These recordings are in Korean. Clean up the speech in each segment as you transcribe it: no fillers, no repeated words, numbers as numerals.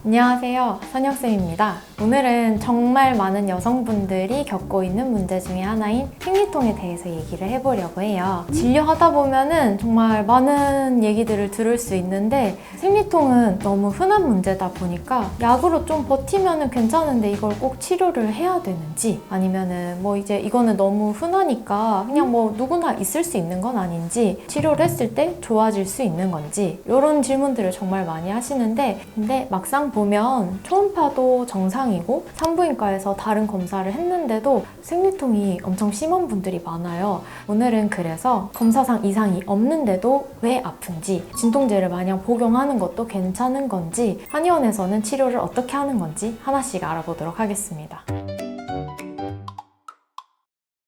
안녕하세요, 선혁쌤입니다. 오늘은 정말 많은 여성분들이 겪고 있는 문제 중에 하나인 생리통에 대해서 얘기를 해보려고 해요. 진료하다 보면은 정말 많은 얘기들을 들을 수 있는데 생리통은 너무 흔한 문제다 보니까 약으로 좀 버티면은 괜찮은데 이걸 꼭 치료를 해야 되는지, 아니면은 뭐 이제 이거는 너무 흔하니까 그냥 뭐 누구나 있을 수 있는 건 아닌지, 치료를 했을 때 좋아질 수 있는 건지, 이런 질문들을 정말 많이 하시는데, 근데 막상 보면 초음파도 정상이고 산부인과에서 다른 검사를 했는데도 생리통이 엄청 심한 분들이 많아요. 오늘은 그래서 검사상 이상이 없는데도 왜 아픈지, 진통제를 마냥 복용하는 것도 괜찮은 건지, 한의원에서는 치료를 어떻게 하는 건지 하나씩 알아보도록 하겠습니다.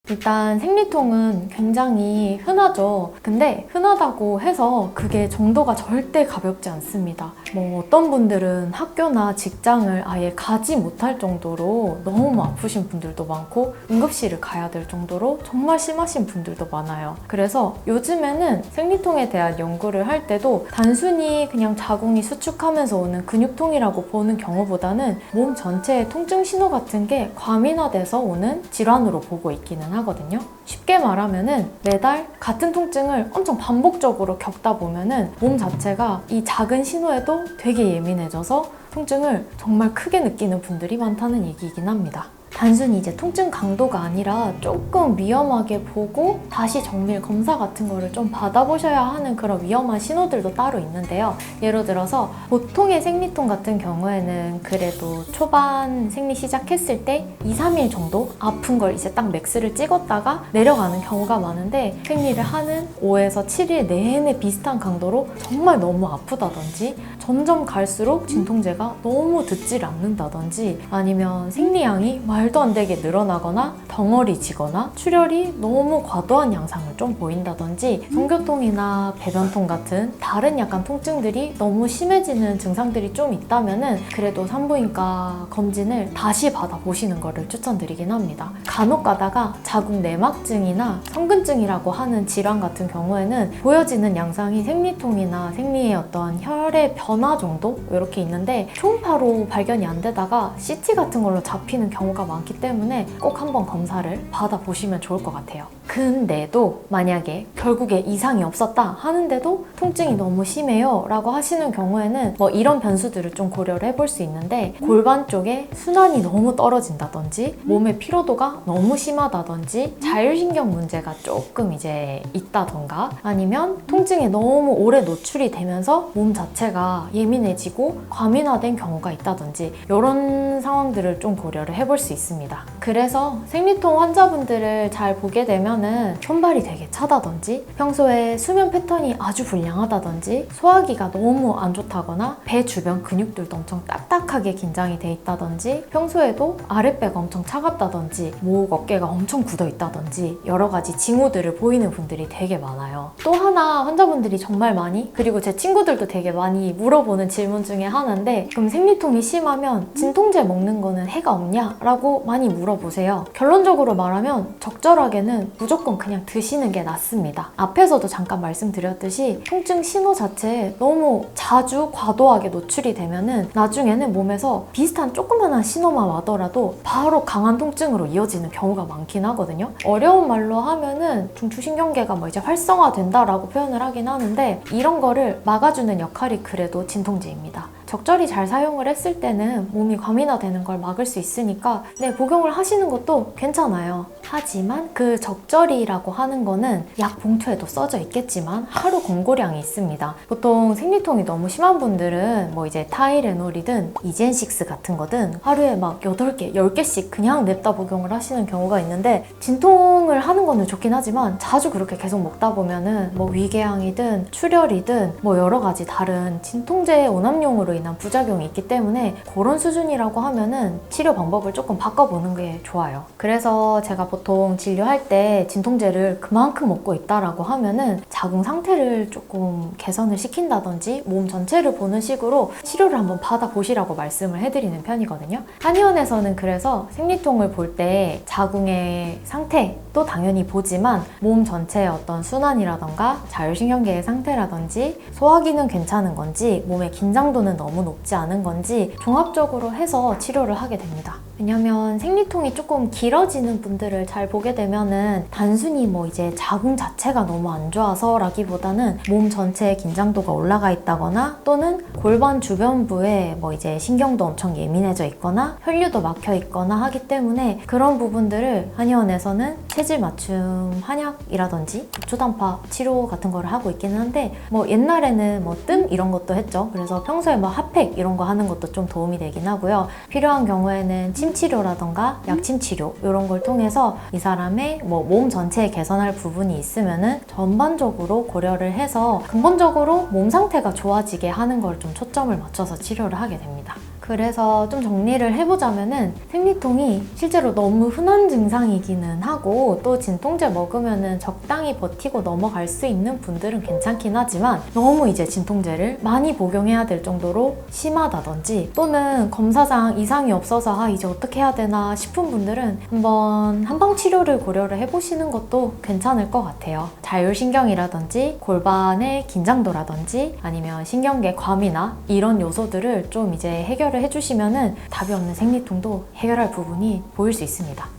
일단 생리통은 굉장히 흔하죠. 근데 흔하다고 해서 그게 정도가 절대 가볍지 않습니다. 뭐 어떤 분들은 학교나 직장을 아예 가지 못할 정도로 너무 아프신 분들도 많고, 응급실을 가야 될 정도로 정말 심하신 분들도 많아요. 그래서 요즘에는 생리통에 대한 연구를 할 때도 단순히 그냥 자궁이 수축하면서 오는 근육통이라고 보는 경우보다는 몸 전체의 통증 신호 같은 게 과민화돼서 오는 질환으로 보고 있기는 하거든요. 쉽게 말하면은 매달 같은 통증을 엄청 반복적으로 겪다 보면은 몸 자체가 이 작은 신호에도 되게 예민해져서 통증을 정말 크게 느끼는 분들이 많다는 얘기이긴 합니다. 단순히 이제 통증 강도가 아니라 조금 위험하게 보고 다시 정밀 검사 같은 거를 좀 받아보셔야 하는 그런 위험한 신호들도 따로 있는데요. 예를 들어서 보통의 생리통 같은 경우에는 그래도 초반 생리 시작했을 때 2-3일 정도 아픈 걸 이제 딱 맥스를 찍었다가 내려가는 경우가 많은데, 생리를 하는 5에서 7일 내내 비슷한 강도로 정말 너무 아프다든지, 점점 갈수록 진통제가 너무 듣질 않는다든지, 아니면 생리량이 말도 안 되게 늘어나거나 덩어리지거나 출혈이 너무 과도한 양상을 좀 보인다든지, 성교통이나 배변통 같은 다른 약간 통증들이 너무 심해지는 증상들이 좀 있다면은 그래도 산부인과 검진을 다시 받아보시는 거를 추천드리긴 합니다. 간혹 가다가 자궁 내막증이나 성근증이라고 하는 질환 같은 경우에는 보여지는 양상이 생리통이나 생리의 어떤 혈의 변화 정도 이렇게 있는데, 초음파로 발견이 안 되다가 CT 같은 걸로 잡히는 경우가 많기 때문에 꼭 한번 검사를 받아보시면 좋을 것 같아요. 근데도 만약에 결국에 이상이 없었다 하는데도 통증이 너무 심해요 라고 하시는 경우에는 뭐 이런 변수들을 좀 고려를 해볼 수 있는데, 골반 쪽에 순환이 너무 떨어진다든지, 몸의 피로도가 너무 심하다든지, 자율신경 문제가 조금 이제 있다던가, 아니면 통증에 너무 오래 노출이 되면서 몸 자체가 예민해지고 과민화된 경우가 있다든지, 이런 상황들을 좀 고려를 해볼 수 있습니다. 그래서 생리통 환자분들을 잘 보게 되면은 손발이 되게 차다든지, 평소에 수면 패턴이 아주 불량하다든지, 소화기가 너무 안 좋다거나, 배 주변 근육들도 엄청 딱딱하게 긴장이 돼 있다든지, 평소에도 아랫배가 엄청 차갑다든지, 목, 어깨가 엄청 굳어 있다든지, 여러 가지 징후들을 보이는 분들이 되게 많아요. 또 하나 환자분들이 정말 많이, 그리고 제 친구들도 되게 많이 물어보는 질문 중에 하나인데, 그럼 생리통이 심하면 진통제 먹는 거는 해가 없냐? 라고 많이 물어보세요. 결론적으로 말하면 적절하게는 무조건 그냥 드시는 게 낫습니다. 앞에서도 잠깐 말씀드렸듯이 통증 신호 자체에 너무 자주 과도하게 노출이 되면은 나중에는 몸에서 비슷한 조그만한 신호만 와더라도 바로 강한 통증으로 이어지는 경우가 많긴 하거든요. 어려운 말로 하면은 중추신경계가 뭐 이제 활성화된다라고 표현을 하긴 하는데, 이런 거를 막아주는 역할이 그래도 진통제입니다. 적절히 잘 사용을 했을 때는 몸이 과민화되는 걸 막을 수 있으니까 복용을 하시는 것도 괜찮아요. 하지만 그 적절히라고 하는 거는 약 봉투에도 써져 있겠지만 하루 권고량이 있습니다. 보통 생리통이 너무 심한 분들은 뭐 이제 타이레놀이든 이젠식스 같은 거든 하루에 막 8개, 10개씩 그냥 냅다 복용을 하시는 경우가 있는데, 진통을 하는 거는 좋긴 하지만 자주 그렇게 계속 먹다 보면은 뭐 위궤양이든 출혈이든 뭐 여러 가지 다른 진통제 오남용으로 인한 부작용이 있기 때문에 그런 수준이라고 하면은 치료 방법을 조금 바꿔보는 게 좋아요. 그래서 제가 보통 진료할 때 진통제를 그만큼 먹고 있다라고 하면은 자궁 상태를 조금 개선을 시킨다든지 몸 전체를 보는 식으로 치료를 한번 받아보시라고 말씀을 해드리는 편이거든요. 한의원에서는 그래서 생리통을 볼 때 자궁의 상태도 당연히 보지만 몸 전체의 어떤 순환이라던가 자율신경계의 상태라든지 소화기는 괜찮은 건지, 몸의 긴장도는 너무 높지 않은 건지 종합적으로 해서 치료를 하게 됩니다. 왜냐면 생리통이 조금 길어지는 분들을 잘 보게 되면은 단순히 뭐 이제 자궁 자체가 너무 안 좋아서 라기보다는 몸 전체의 긴장도가 올라가 있다거나 또는 골반 주변부에 뭐 이제 신경도 엄청 예민해져 있거나 혈류도 막혀 있거나 하기 때문에 그런 부분들을 한의원에서는 체질 맞춤 한약이라든지 초단파 치료 같은 거를 하고 있기는 한데 뭐 옛날에는 뭐 뜸 이런 것도 했죠. 그래서 평소에 뭐 핫팩 이런 거 하는 것도 좀 도움이 되긴 하고요. 필요한 경우에는 침치료라던가 약침치료 이런 걸 통해서 이 사람의 뭐 몸 전체에 개선할 부분이 있으면은 전반적으로 고려를 해서 근본적으로 몸 상태가 좋아지게 하는 걸 좀 초점을 맞춰서 치료를 하게 됩니다. 그래서 좀 정리를 해보자면은 생리통이 실제로 너무 흔한 증상이기는 하고 또 진통제 먹으면은 적당히 버티고 넘어갈 수 있는 분들은 괜찮긴 하지만 너무 이제 진통제를 많이 복용해야 될 정도로 심하다든지 또는 검사상 이상이 없어서 아 이제 어떻게 해야 되나 싶은 분들은 한번 한방 치료를 고려를 해보시는 것도 괜찮을 것 같아요. 자율신경이라든지 골반의 긴장도라든지 아니면 신경계 과미나 이런 요소들을 좀 이제 해결을 해주시면은 답이 없는 생리통도 해결할 부분이 보일 수 있습니다.